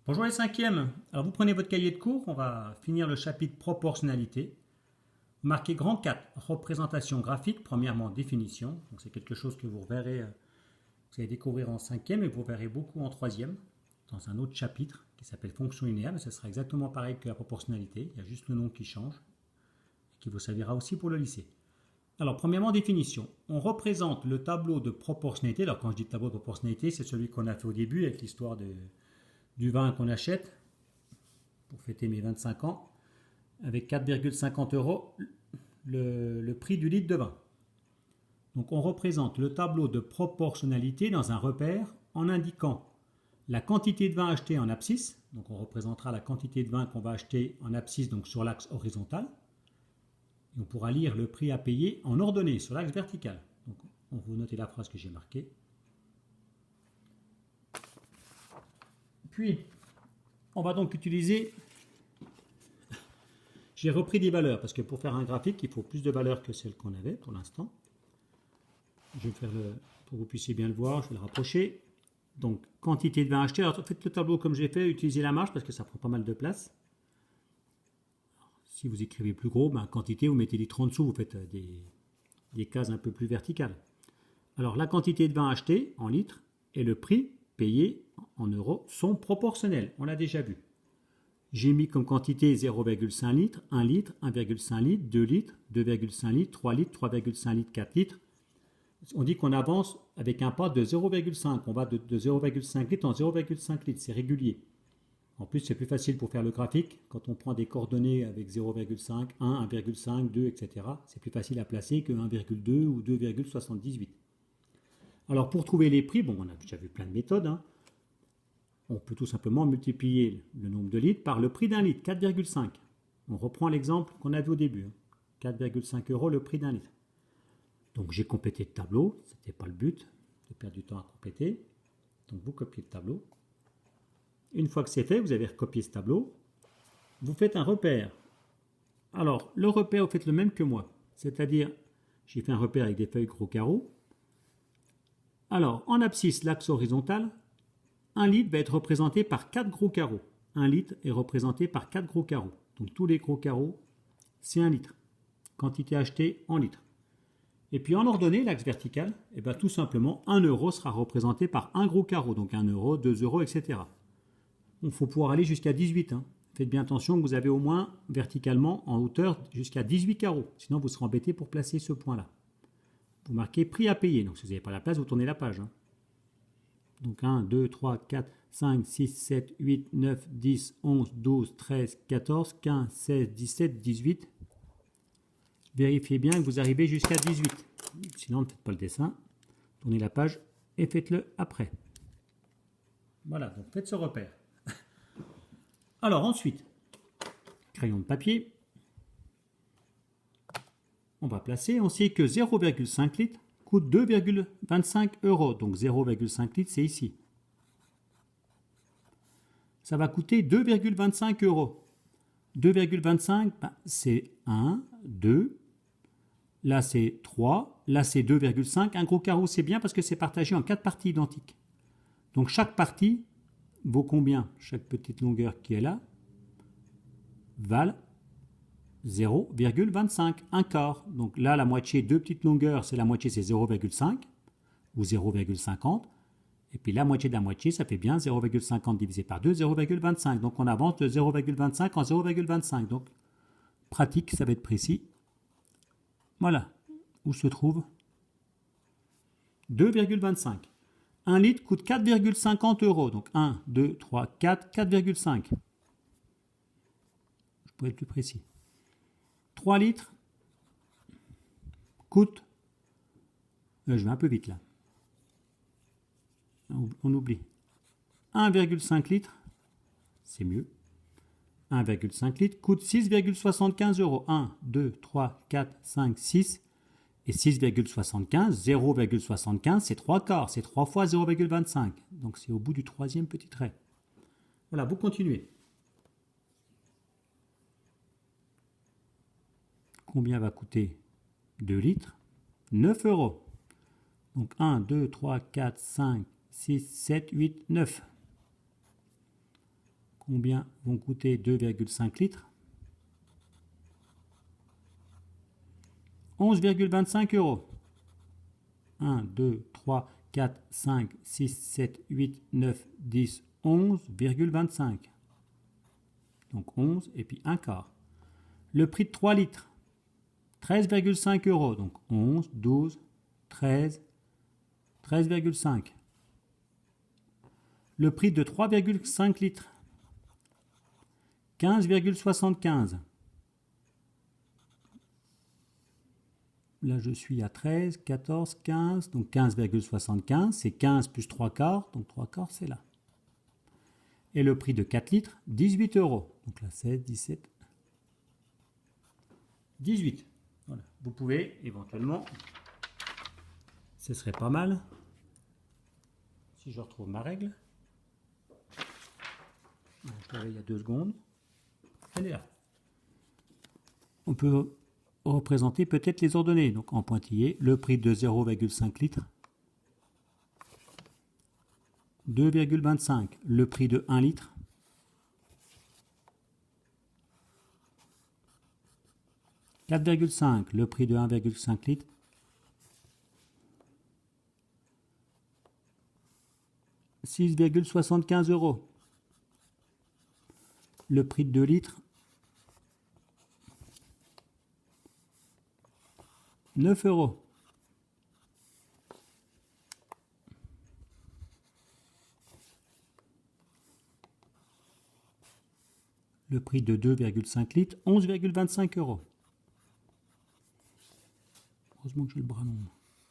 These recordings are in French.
Bonjour les cinquièmes. Alors vous prenez votre cahier de cours, on va finir le chapitre proportionnalité. Marquez grand 4, représentation graphique, premièrement définition. Donc c'est quelque chose que vous reverrez, vous allez découvrir en cinquième et vous verrez beaucoup en troisième, dans un autre chapitre qui s'appelle fonction linéaire, mais ce sera exactement pareil que la proportionnalité, il y a juste le nom qui change, et qui vous servira aussi pour le lycée. Alors premièrement définition, on représente le tableau de proportionnalité. Alors quand je dis tableau de proportionnalité, c'est celui qu'on a fait au début avec l'histoire du vin qu'on achète pour fêter mes 25 ans, avec 4,50 euros le prix du litre de vin. Donc on représente le tableau de proportionnalité dans un repère en indiquant la quantité de vin acheté en abscisse. Donc on représentera la quantité de vin qu'on va acheter en abscisse, donc sur l'axe horizontal. Et on pourra lire le prix à payer en ordonnée sur l'axe vertical. Donc on vous notez la phrase que j'ai marquée. Puis on va donc utiliser, j'ai repris des valeurs parce que pour faire un graphique il faut plus de valeurs que celles qu'on avait pour l'instant. Je vais faire pour que vous puissiez bien le voir, je vais le rapprocher. Donc quantité de vin acheté, alors faites le tableau comme j'ai fait, utilisez la marge parce que ça prend pas mal de place. Si vous écrivez plus gros, quantité, vous mettez litres en dessous, vous faites des cases un peu plus verticales. Alors la quantité de vin acheté en litres et le prix payé en euros sont proportionnels, on l'a déjà vu. J'ai mis comme quantité 0,5 litres, 1 litre, 1,5 litre, 2 litres, 2,5 litres, 3 litres, 3,5 litres, 4 litres. On dit qu'on avance avec un pas de 0,5, on va de 0,5 litres en 0,5 litres, c'est régulier. En plus, c'est plus facile pour faire le graphique. Quand on prend des coordonnées avec 0,5, 1, 1,5, 2, etc., c'est plus facile à placer que 1,2 ou 2,78. Alors, pour trouver les prix, on a déjà vu plein de méthodes. On peut tout simplement multiplier le nombre de litres par le prix d'un litre, 4,5. On reprend l'exemple qu'on a vu au début. 4,5 euros le prix d'un litre. Donc, j'ai complété le tableau. Ce n'était pas le but de perdre du temps à compléter. Donc, vous copiez le tableau. Une fois que c'est fait, vous avez recopié ce tableau. Vous faites un repère. Alors, le repère, vous faites le même que moi. C'est-à-dire, j'ai fait un repère avec des feuilles gros carreaux. Alors, en abscisse, l'axe horizontal, 1 litre va être représenté par 4 gros carreaux. 1 litre est représenté par 4 gros carreaux. Donc, tous les gros carreaux, c'est 1 litre. Quantité achetée en litres. Et puis, en ordonnée, l'axe vertical, tout simplement, 1 euro sera représenté par un gros carreau. Donc, 1 euro, 2 euros, etc. Il faut pouvoir aller jusqu'à 18. Faites bien attention que vous avez au moins verticalement en hauteur jusqu'à 18 carreaux. Sinon, vous serez embêté pour placer ce point-là. Vous marquez prix à payer. Donc, si vous n'avez pas la place, vous tournez la page. Donc, 1, 2, 3, 4, 5, 6, 7, 8, 9, 10, 11, 12, 13, 14, 15, 16, 17, 18. Vérifiez bien que vous arrivez jusqu'à 18. Sinon, ne faites pas le dessin. Tournez la page et faites-le après. Voilà, donc faites ce repère. Alors ensuite, crayon de papier, on va placer, on sait que 0,5 litres coûte 2,25 euros. Donc 0,5 litres, c'est ici. Ça va coûter 2,25 euros. 2,25, c'est 1, 2, là c'est 3, là c'est 2,5. Un gros carreau, c'est bien parce que c'est partagé en 4 parties identiques. Donc chaque partie vaut combien? Chaque petite longueur qui est là valent 0,25, un quart. Donc là, la moitié, deux petites longueurs, c'est la moitié, c'est 0,5 ou 0,50. Et puis la moitié de la moitié, ça fait bien 0,50 divisé par 2, 0,25. Donc on avance de 0,25 en 0,25. Donc pratique, ça va être précis. Voilà où se trouve 2,25. 1 litre coûte 4,50 euros. Donc 1, 2, 3, 4, 4,5. Je pourrais être plus précis. 3 litres coûte, je vais un peu vite là, on oublie, 1,5 litres, c'est mieux, 1,5 litres coûte 6,75 euros. 1, 2, 3, 4, 5, 6, et 6,75, 0,75, c'est 3 quarts, c'est 3 fois 0,25. Donc c'est au bout du troisième petit trait. Voilà, vous continuez. Combien va coûter 2 litres? 9 euros. Donc 1, 2, 3, 4, 5, 6, 7, 8, 9. combien vont coûter 2,5 litres? 11,25 euros. 1, 2, 3, 4, 5, 6, 7, 8, 9, 10, 11,25. Donc 11 et puis un quart. Le prix de 3 litres, 13,5 euros. Donc 11, 12, 13, 13,5. Le prix de 3,5 litres, 15,75. Là, je suis à 13, 14, 15, donc 15,75. C'est 15 plus 3 quarts, donc 3 quarts, c'est là. Et le prix de 4 litres, 18 euros. Donc là, 16, 17, 18. Voilà. Vous pouvez éventuellement, ce serait pas mal, si je retrouve ma règle. Je l'avais il y a 2 secondes. Elle est là. On peut représenter peut-être les ordonnées. Donc en pointillé, le prix de 0,5 litres, 2,25. Le prix de 1 litre, 4,5. Le prix de 1,5 litres, 6,75 euros. Le prix de 2 litres, 9 euros. Le prix de 2,5 litres, 11,25 euros. Heureusement que j'ai le bras long.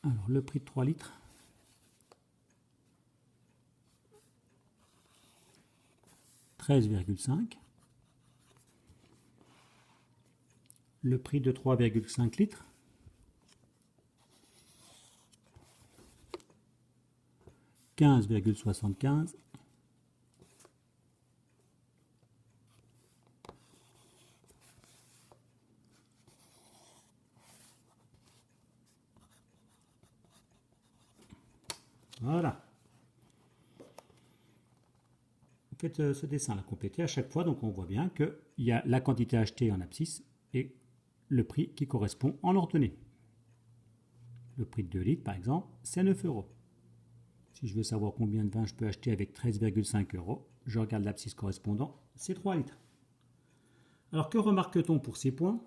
Alors, le prix de 3 litres, 13,5. Le prix de 3,5 litres, 15,75. Voilà. Vous faites ce dessin là complété à chaque fois, donc on voit bien qu'il y a la quantité achetée en abscisse et le prix qui correspond en ordonnée. Le prix de 2 litres, par exemple, c'est 9 euros. Si je veux savoir combien de vin je peux acheter avec 13,5 euros, je regarde l'abscisse correspondant, c'est 3 litres. Alors que remarque-t-on pour ces points?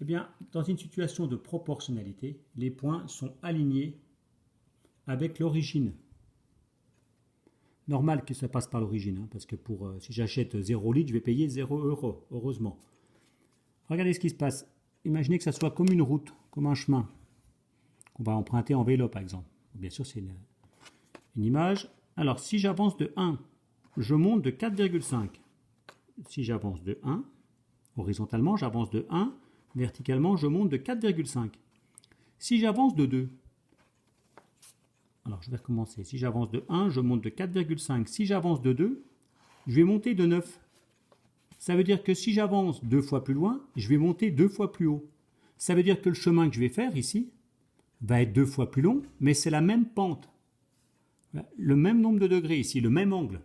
Eh bien, dans une situation de proportionnalité, les points sont alignés avec l'origine. Normal que ça passe par l'origine, hein, parce que si j'achète 0 litres, je vais payer 0 euros, heureusement. Regardez ce qui se passe. Imaginez que ça soit comme une route, comme un chemin, qu'on va emprunter en vélo, par exemple. Bien sûr, c'est une image. Alors, si j'avance de 1, je monte de 4,5. Si j'avance de 1, horizontalement, j'avance de 1, verticalement, je monte de 4,5. Si j'avance de 2, alors je vais recommencer. Si j'avance de 1, je monte de 4,5. Si j'avance de 2, je vais monter de 9. Ça veut dire que si j'avance 2 fois plus loin, je vais monter 2 fois plus haut. Ça veut dire que le chemin que je vais faire ici va être 2 fois plus long, mais c'est la même pente. Le même nombre de degrés ici, le même angle.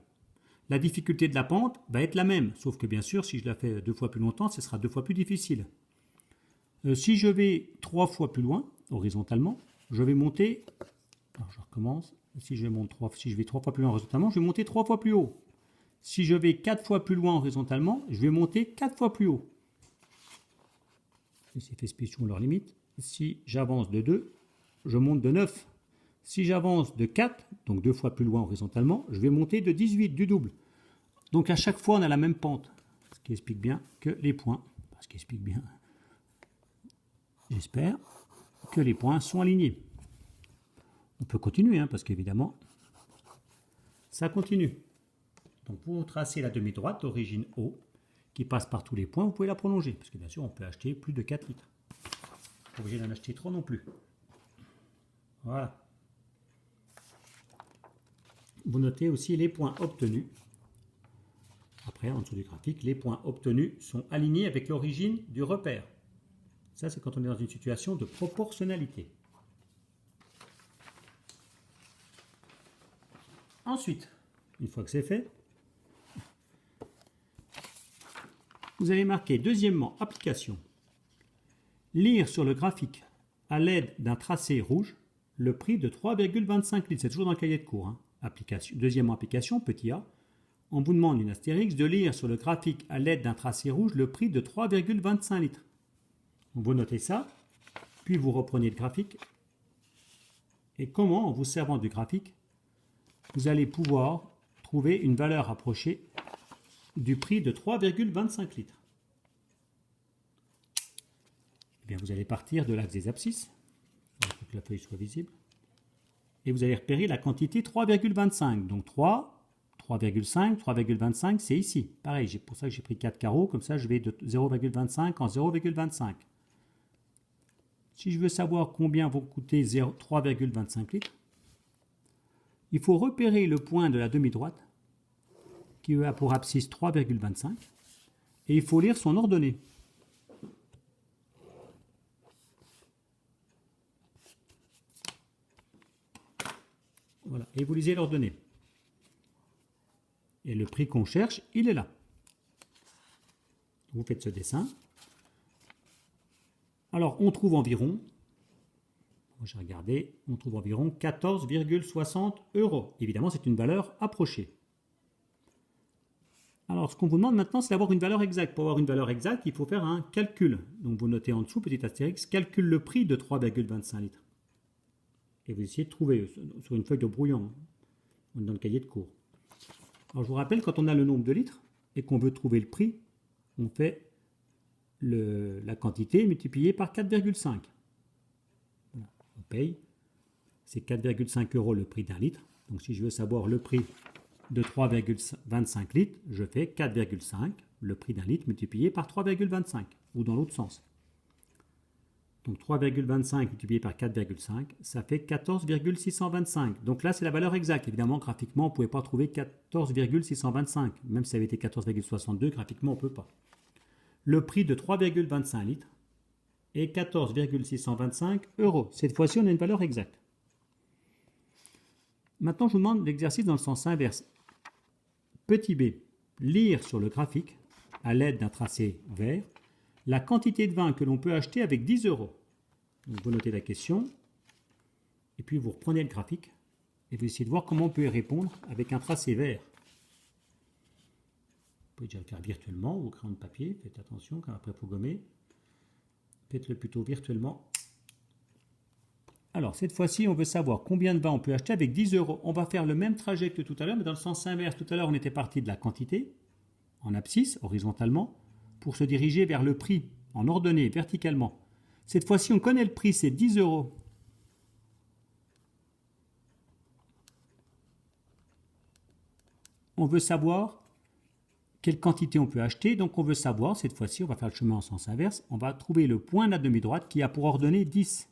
La difficulté de la pente va être la même, sauf que bien sûr, si je la fais 2 fois plus longtemps, ce sera 2 fois plus difficile. Si je vais 3 fois plus loin, horizontalement, je vais monter... Alors je recommence. Si je vais 3 fois plus loin horizontalement, je vais monter 3 fois plus haut. Si je vais 4 fois plus loin horizontalement, je vais monter 4 fois plus haut. Ces fespilles ont leurs limites. Si j'avance de 2, je monte de 9. Si j'avance de 4, donc 2 fois plus loin horizontalement, je vais monter de 18, du double. Donc à chaque fois, on a la même pente. Ce qui explique bien que les points, ce qui explique bien, j'espère, que les points sont alignés. On peut continuer, hein, parce qu'évidemment, ça continue. Donc pour tracer la demi-droite d'origine O, qui passe par tous les points, vous pouvez la prolonger. Parce que bien sûr, on peut acheter plus de 4 litres. Pas obligé d'en acheter trop non plus. Voilà. Vous notez aussi les points obtenus. Après, en dessous du graphique, les points obtenus sont alignés avec l'origine du repère. Ça, c'est quand on est dans une situation de proportionnalité. Ensuite, une fois que c'est fait, vous allez marquer deuxièmement application. Lire sur le graphique à l'aide d'un tracé rouge le prix de 3,25 litres. C'est toujours dans le cahier de cours. Hein. Deuxièmement application, petit a. On vous demande une astérix de lire sur le graphique à l'aide d'un tracé rouge le prix de 3,25 litres. Vous notez ça, puis vous reprenez le graphique. Et comment, en vous servant du graphique, vous allez pouvoir trouver une valeur approchée du prix de 3,25 litres. Eh bien, vous allez partir de l'axe des abscisses, pour que la feuille soit visible, et vous allez repérer la quantité 3,25. Donc 3, 3,5, 3,25, c'est ici. Pareil, c'est pour ça que j'ai pris 4 carreaux, comme ça je vais de 0,25 en 0,25. Si je veux savoir combien vont coûter 3,25 litres, il faut repérer le point de la demi-droite, qui a pour abscisse 3,25, et il faut lire son ordonnée. Voilà, et vous lisez l'ordonnée. Et le prix qu'on cherche, il est là. Vous faites ce dessin. Alors, on trouve environ, j'ai regardé, on trouve environ 14,60 €. Évidemment, c'est une valeur approchée. Alors, ce qu'on vous demande maintenant, c'est d'avoir une valeur exacte. Pour avoir une valeur exacte, il faut faire un calcul. Donc, vous notez en dessous, petit astérix, calcule le prix de 3,25 litres. Et vous essayez de trouver sur une feuille de brouillon, dans le cahier de cours. Alors, je vous rappelle, quand on a le nombre de litres et qu'on veut trouver le prix, on fait la quantité multipliée par 4,5. Voilà, on paye. C'est 4,5 € le prix d'un litre. Donc, si je veux savoir le prix de 3,25 litres, je fais 4,5, le prix d'un litre multiplié par 3,25, ou dans l'autre sens. Donc 3,25 multiplié par 4,5, ça fait 14,625. Donc là, c'est la valeur exacte. Évidemment, graphiquement, on ne pouvait pas trouver 14,625. Même si ça avait été 14,62, graphiquement, on ne peut pas. Le prix de 3,25 litres est 14,625 €. Cette fois-ci, on a une valeur exacte. Maintenant, je vous demande l'exercice dans le sens inverse. Petit b, lire sur le graphique, à l'aide d'un tracé vert, la quantité de vin que l'on peut acheter avec 10 €. Donc vous notez la question, et puis vous reprenez le graphique, et vous essayez de voir comment on peut y répondre avec un tracé vert. Vous pouvez déjà le faire virtuellement, ou au crayon de papier, faites attention, car après il faut gommer. Faites-le plutôt virtuellement. Alors, cette fois-ci, on veut savoir combien de vin on peut acheter avec 10 €. On va faire le même trajet que tout à l'heure, mais dans le sens inverse. Tout à l'heure, on était parti de la quantité, en abscisse, horizontalement, pour se diriger vers le prix, en ordonnée, verticalement. Cette fois-ci, on connaît le prix, c'est 10 €. On veut savoir quelle quantité on peut acheter, donc on veut savoir, cette fois-ci, on va faire le chemin en sens inverse, on va trouver le point de la demi-droite qui a pour ordonnée 10.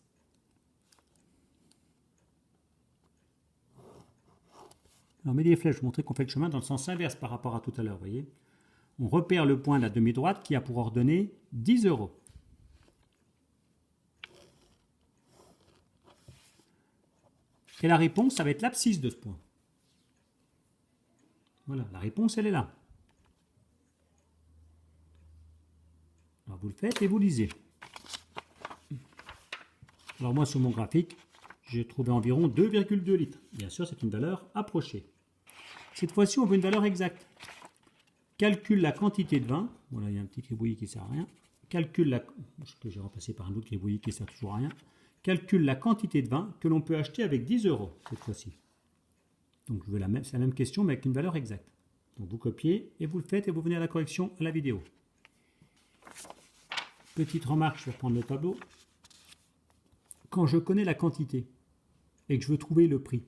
Alors, mettez des flèches, je vous montrer qu'on fait le chemin dans le sens inverse par rapport à tout à l'heure, vous voyez. On repère le point de la demi-droite qui a pour ordonnée 10 €. Et la réponse, ça va être l'abscisse de ce point. Voilà, la réponse, elle est là. Alors, vous le faites et vous lisez. Alors, moi, sur mon graphique, j'ai trouvé environ 2,2 litres. Bien sûr, c'est une valeur approchée. Cette fois-ci, on veut une valeur exacte. Calcule la quantité de vin. Voilà, il y a un petit gribouillis qui ne sert à rien. Calcule la... que j'ai remplacé par un autre gribouillis qui ne sert toujours à rien. Calcule la quantité de vin que l'on peut acheter avec 10 € cette fois-ci. Donc, je veux c'est la même question, mais avec une valeur exacte. Donc, vous copiez et vous le faites et vous venez à la correction à la vidéo. Petite remarque, je vais reprendre le tableau. Quand je connais la quantité et que je veux trouver le prix,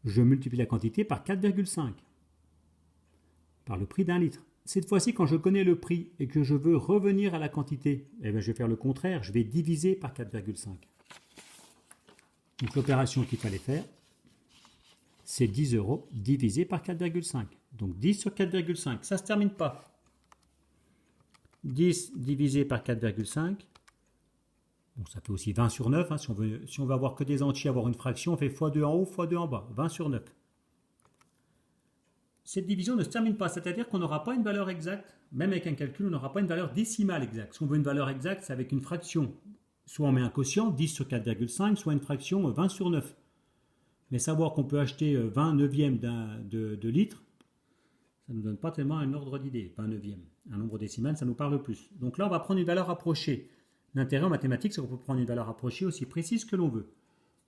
je multiplie la quantité par 4,5, par le prix d'un litre. Cette fois-ci, quand je connais le prix et que je veux revenir à la quantité, eh bien, je vais faire le contraire, je vais diviser par 4,5. Donc l'opération qu'il fallait faire, c'est 10 € divisé par 4,5. Donc 10 sur 4,5, ça ne se termine pas. 10 divisé par 4,5, bon, ça fait aussi 20 sur 9. Hein, si on veut avoir que des entiers, avoir une fraction, on fait x2 en haut, x2 en bas. 20 sur 9. cette division ne se termine pas, c'est-à-dire qu'on n'aura pas une valeur exacte, même avec un calcul, on n'aura pas une valeur décimale exacte. Si on veut une valeur exacte, c'est avec une fraction. Soit on met un quotient, 10 sur 4,5, soit une fraction 20 sur 9. Mais savoir qu'on peut acheter 20 neuvièmes de litre, ça ne nous donne pas tellement un ordre d'idée, 20 neuvièmes. Un nombre décimal, ça nous parle plus. Donc là, on va prendre une valeur approchée. L'intérêt en mathématiques, c'est qu'on peut prendre une valeur approchée aussi précise que l'on veut.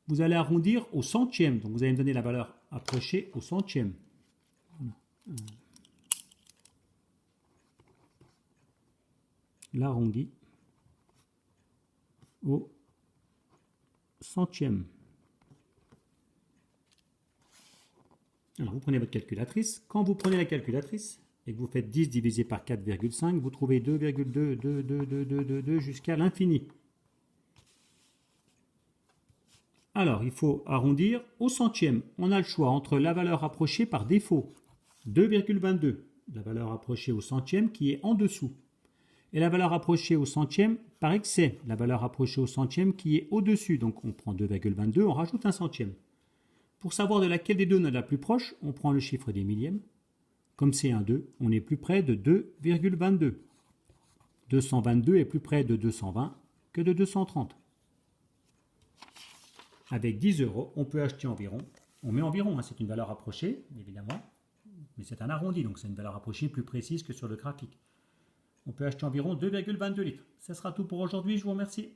Vous allez arrondir au centième. Donc vous allez me donner la valeur approchée au centième. L'arrondi au centième. Alors vous prenez votre calculatrice. Quand vous prenez la calculatrice et que vous faites 10 divisé par 4,5, vous trouvez 2,22222 jusqu'à l'infini. Alors il faut arrondir au centième. On a le choix entre la valeur approchée par défaut, 2,22, la valeur approchée au centième qui est en dessous, et la valeur approchée au centième par excès, la valeur approchée au centième qui est au-dessus. Donc on prend 2,22, on rajoute un centième. Pour savoir de laquelle des deux on est la plus proche, on prend le chiffre des millièmes. Comme c'est un 2, on est plus près de 2,22. 222 est plus près de 220 que de 230. Avec 10 €, on peut acheter environ, on met environ, c'est une valeur approchée, évidemment, mais c'est un arrondi, donc c'est une valeur approchée plus précise que sur le graphique. On peut acheter environ 2,22 litres. Ça sera tout pour aujourd'hui, je vous remercie.